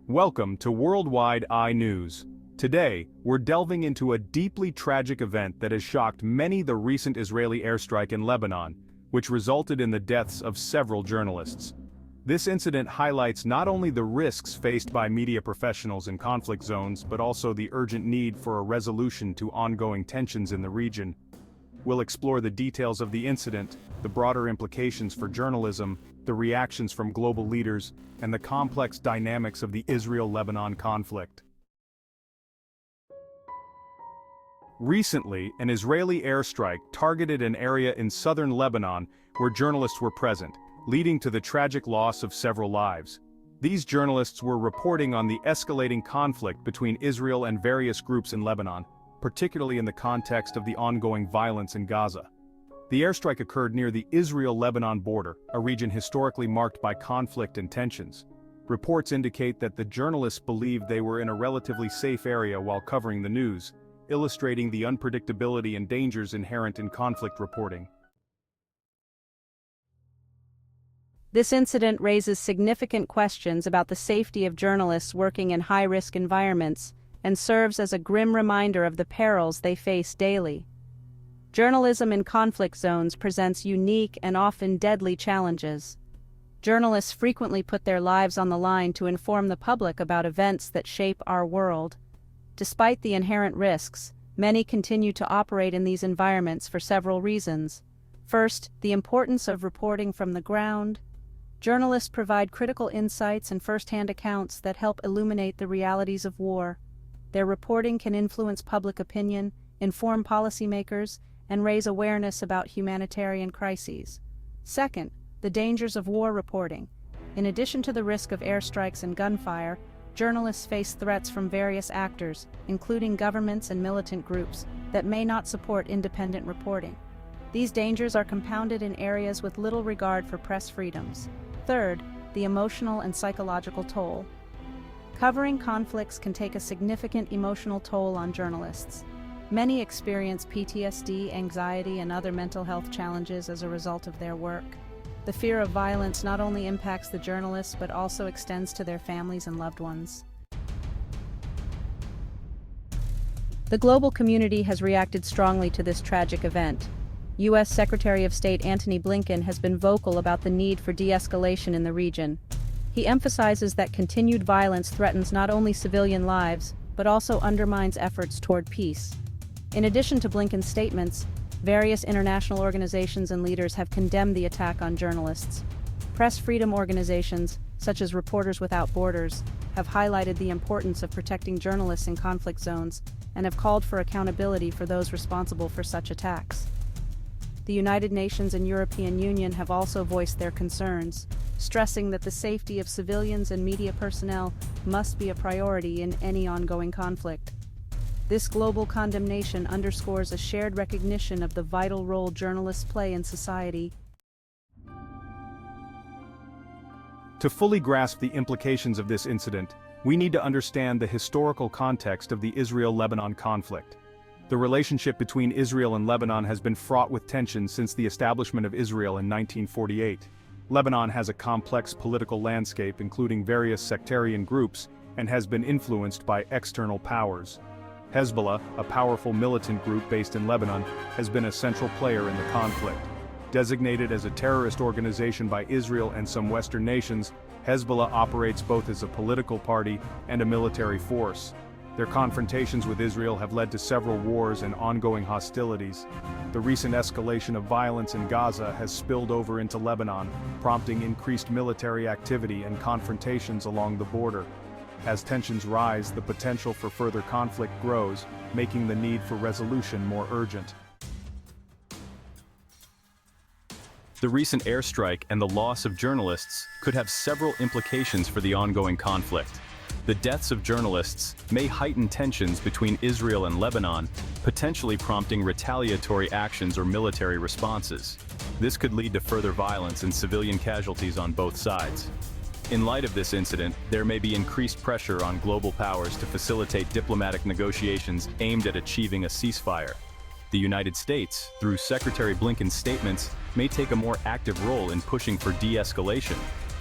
Welcome to Worldwide Eye News. Today, we're delving into a deeply tragic event that has shocked many: the recent Israeli airstrike in Lebanon, which resulted in the deaths of several journalists. This incident highlights not only the risks faced by media professionals in conflict zones but also the urgent need for a resolution to ongoing tensions in the region. We'll explore the details of the incident, the broader implications for journalism, the reactions from global leaders, and the complex dynamics of the Israel-Lebanon conflict. Recently, an Israeli airstrike targeted an area in southern Lebanon where journalists were present, leading to the tragic loss of several lives. These journalists were reporting on the escalating conflict between Israel and various groups in Lebanon, particularly in the context of the ongoing violence in Gaza. The airstrike occurred near the Israel-Lebanon border, a region historically marked by conflict and tensions. Reports indicate that the journalists believed they were in a relatively safe area while covering the news, illustrating the unpredictability and dangers inherent in conflict reporting. This incident raises significant questions about the safety of journalists working in high-risk environments and serves as a grim reminder of the perils they face daily. Journalism in conflict zones presents unique and often deadly challenges. Journalists frequently put their lives on the line to inform the public about events that shape our world. Despite the inherent risks, many continue to operate in these environments for several reasons. First, the importance of reporting from the ground. Journalists provide critical insights and first-hand accounts that help illuminate the realities of war. Their reporting can influence public opinion, inform policymakers, and raise awareness about humanitarian crises. Second, the dangers of war reporting. In addition to the risk of airstrikes and gunfire, journalists face threats from various actors, including governments and militant groups, that may not support independent reporting. These dangers are compounded in areas with little regard for press freedoms. Third, the emotional and psychological toll. Covering conflicts can take a significant emotional toll on journalists. Many experience PTSD, anxiety, and other mental health challenges as a result of their work. The fear of violence not only impacts the journalists but also extends to their families and loved ones. The global community has reacted strongly to this tragic event. U.S. Secretary of State Antony Blinken has been vocal about the need for de-escalation in the region. He emphasizes that continued violence threatens not only civilian lives, but also undermines efforts toward peace. In addition to Blinken's statements, various international organizations and leaders have condemned the attack on journalists. Press freedom organizations, such as Reporters Without Borders, have highlighted the importance of protecting journalists in conflict zones and have called for accountability for those responsible for such attacks. The United Nations and European Union have also voiced their concerns, stressing that the safety of civilians and media personnel must be a priority in any ongoing conflict. This global condemnation underscores a shared recognition of the vital role journalists play in society. To fully grasp the implications of this incident, we need to understand the historical context of the Israel-Lebanon conflict. The relationship between Israel and Lebanon has been fraught with tension since the establishment of Israel in 1948. Lebanon has a complex political landscape including various sectarian groups and has been influenced by external powers. Hezbollah, a powerful militant group based in Lebanon, has been a central player in the conflict. Designated as a terrorist organization by Israel and some Western nations, Hezbollah operates both as a political party and a military force. Their confrontations with Israel have led to several wars and ongoing hostilities. The recent escalation of violence in Gaza has spilled over into Lebanon, prompting increased military activity and confrontations along the border. As tensions rise, the potential for further conflict grows, making the need for resolution more urgent. The recent airstrike and the loss of journalists could have several implications for the ongoing conflict. The deaths of journalists may heighten tensions between Israel and Lebanon, potentially prompting retaliatory actions or military responses. This could lead to further violence and civilian casualties on both sides. In light of this incident, there may be increased pressure on global powers to facilitate diplomatic negotiations aimed at achieving a ceasefire. The United States, through Secretary Blinken's statements, may take a more active role in pushing for de-escalation.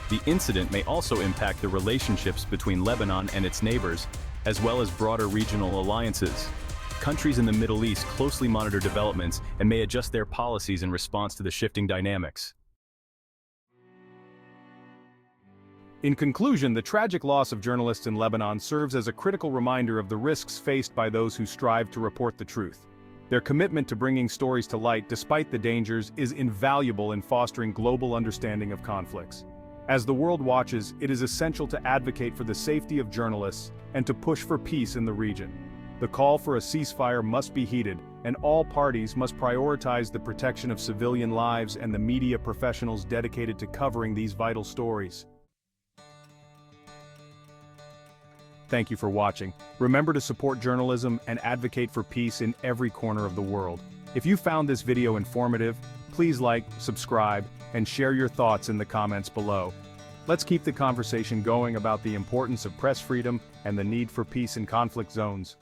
The incident may also impact the relationships between Lebanon and its neighbors, as well as broader regional alliances. Countries in the Middle East closely monitor developments and may adjust their policies in response to the shifting dynamics. In conclusion, the tragic loss of journalists in Lebanon serves as a critical reminder of the risks faced by those who strive to report the truth. Their commitment to bringing stories to light despite the dangers is invaluable in fostering global understanding of conflicts. As the world watches, it is essential to advocate for the safety of journalists and to push for peace in the region. The call for a ceasefire must be heeded, and all parties must prioritize the protection of civilian lives and the media professionals dedicated to covering these vital stories. Thank you for watching. Remember to support journalism and advocate for peace in every corner of the world. If you found this video informative, please like, subscribe, and share your thoughts in the comments below. Let's keep the conversation going about the importance of press freedom and the need for peace in conflict zones.